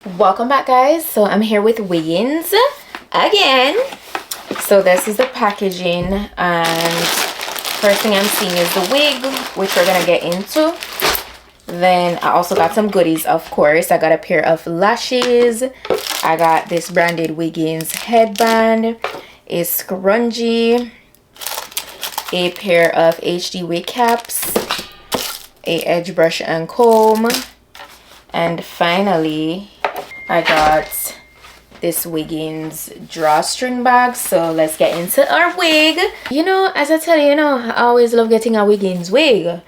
Welcome back, guys. So I'm here with Wiggins again. So this is the packaging, and first thing I'm seeing is the wig, which we're gonna get into. Then I also got some goodies, of course. I got a pair of lashes. I got this branded Wiggins headband, a scrunchie, a pair of HD wig caps, a edge brush and comb, and finally I got this Wiggins drawstring bag. So let's get into our wig. You know, as I tell you, I always love getting a Wiggins wig.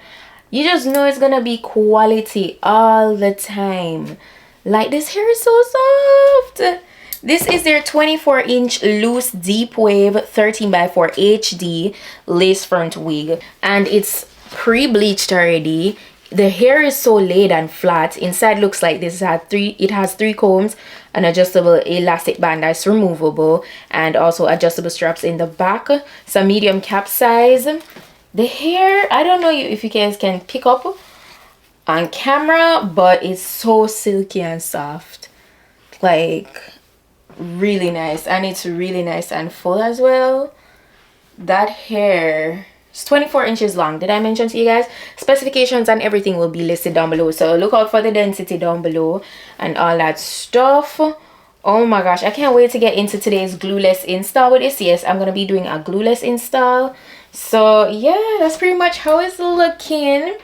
You just know it's gonna be quality all the time. Like, this hair is so soft. This is their 24-inch loose deep wave 13x4 HD lace front wig, and it's pre-bleached already. The hair is so laid and flat. Inside looks like this. It has three combs, an adjustable elastic band that's removable, and also adjustable straps in the back. Some medium cap size. The hair, I don't know if you guys can pick up on camera, but it's so silky and soft. Like, really nice. And it's really nice and full as well. That hair, it's 24 inches long. Did I mention to you guys? Specifications and everything will be listed down below, so look out for the density down below and all that stuff. Oh my gosh, I can't wait to get into today's glueless install with this. Yes, I'm gonna be doing a glueless install. So yeah, that's pretty much how it's looking.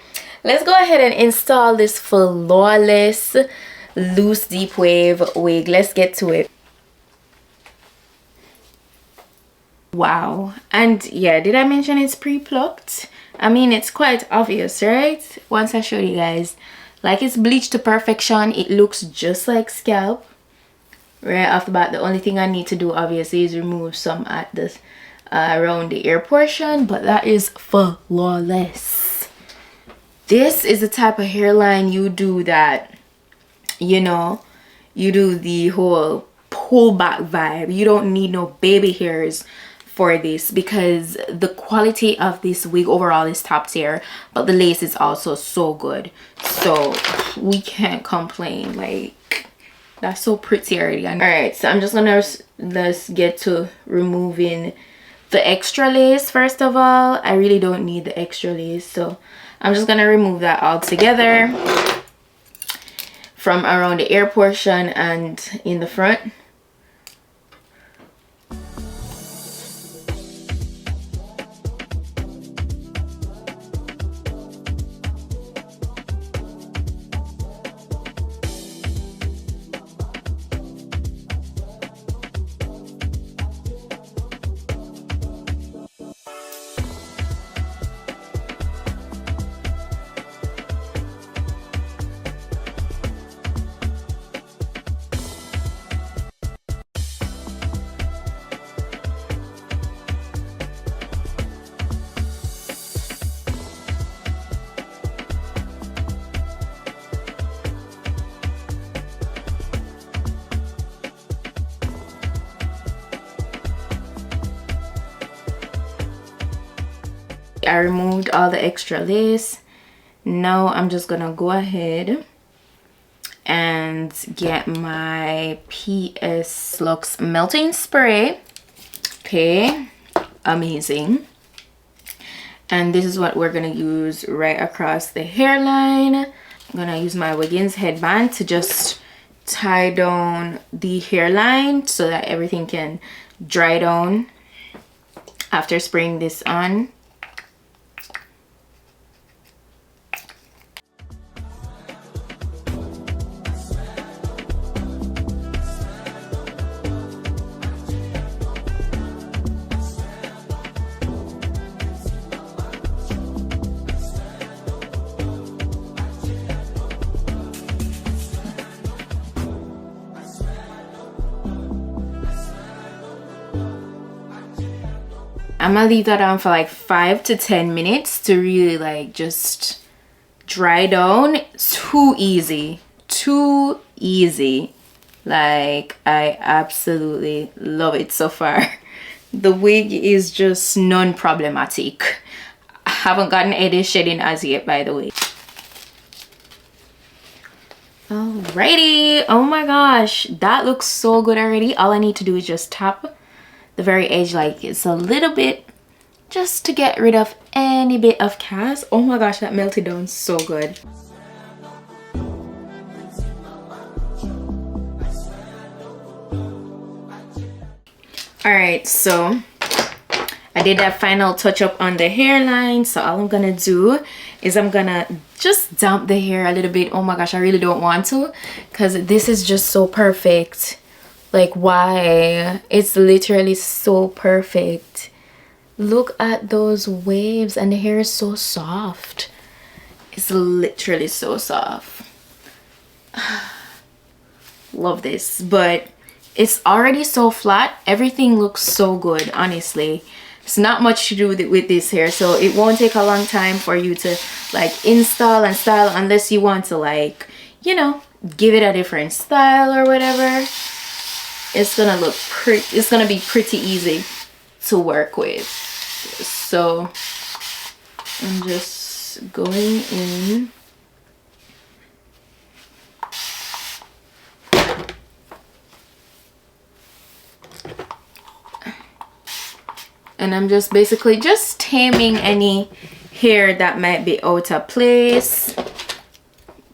Let's go ahead and install this flawless loose deep wave wig. Let's get to it. Wow. And yeah, did I mention it's pre-plucked? I mean, it's quite obvious, right? Once I show you guys, like, it's bleached to perfection. It looks just like scalp right off the bat. The only thing I need to do obviously is remove some at this around the ear portion, but that is flawless. This is the type of hairline you do that, you do the whole pull back vibe. You don't need no baby hairs for this, because the quality of this wig overall is top tier, but the lace is also so good, so we can't complain. Like, that's so pretty already. All right, so I'm just gonna let's get to removing the extra lace. First of all, I really don't need the extra lace, so I'm just gonna remove that all together from around the ear portion and in the front. I removed all the extra lace. Now I'm just gonna go ahead and get my PS Lux melting spray. Okay, amazing. And this is what we're gonna use right across the hairline. I'm gonna use my Wiggins headband to just tie down the hairline so that everything can dry down after spraying this on. I'm gonna leave that on for like 5 to 10 minutes to really like just dry down. Too easy, like, I absolutely love it so far. The wig is just non-problematic. I haven't gotten any shedding as yet, by the way. Alrighty, oh my gosh, that looks so good already. All I need to do is just tap the very edge like it's a little bit, just to get rid of any bit of cast. Oh my gosh, that melted down so good. All right, so I did that final touch up on the hairline. So all I'm gonna do is I'm gonna just damp the hair a little bit. Oh my gosh, I really don't want to, because this is just so perfect. Like, why? It's literally so perfect. Look at those waves, and the hair is so soft. It's literally so soft. Love this. But it's already so flat. Everything looks so good, honestly. It's not much to do with this hair, so it won't take a long time for you to like install and style, unless you want to, like, you know, give it a different style or whatever. It's gonna look pretty, it's gonna be pretty easy to work with. So I'm just going in. And I'm just basically just taming any hair that might be out of place.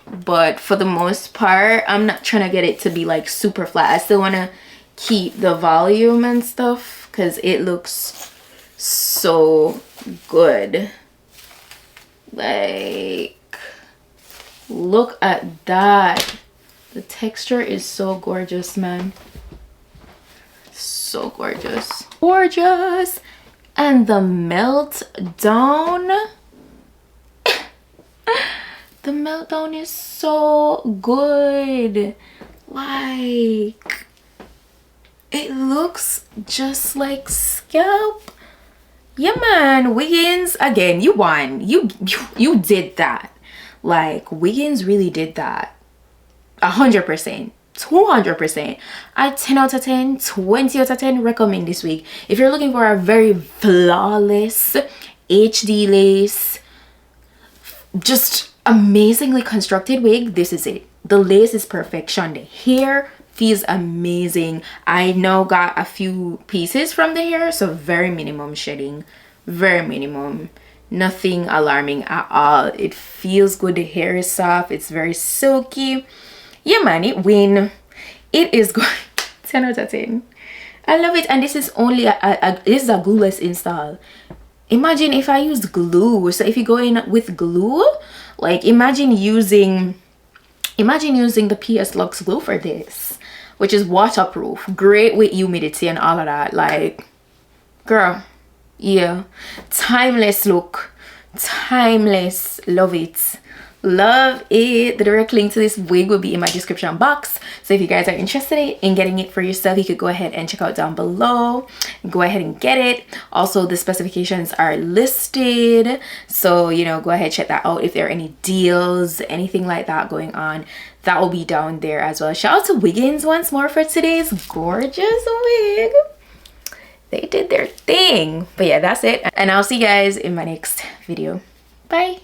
But for the most part, I'm not trying to get it to be like super flat. I still want to keep the volume and stuff, because it looks so good. Like, look at that. The texture is so gorgeous, man. So gorgeous. Gorgeous. And the melt down. The meltdown is so good. Like, it looks just like scalp. Yeah, man. Wiggins, again, you won. You did that. Like, Wiggins really did that. 100%. 200%. I 10 out of 10, 20 out of 10 recommend this wig. If you're looking for a very flawless HD lace, just amazingly constructed wig, this is it. The lace is perfection. The hair feels amazing. I now got a few pieces from the hair, so very minimum shedding, very minimum. Nothing alarming at all. It feels good. The hair is soft. It's very silky. Yeah, man, it win. It is good. 10 out of 10. I love it. And this is only this is a glueless install. Imagine if I used glue. So if you go in with glue, like, imagine using the PS Lux glue for this, which is waterproof, great with humidity and all of that. Like, girl, yeah, timeless look, timeless. Love it. Love it. The direct link to this wig will be in my description box, so if you guys are interested in getting it for yourself, you could go ahead and check out down below. Go ahead and get it. Also, the specifications are listed, so, you know, go ahead, check that out. If there are any deals, anything like that going on, that will be down there as well. Shout out to Wiggins once more for today's gorgeous wig. They did their thing. But yeah, that's it, and I'll see you guys in my next video. Bye.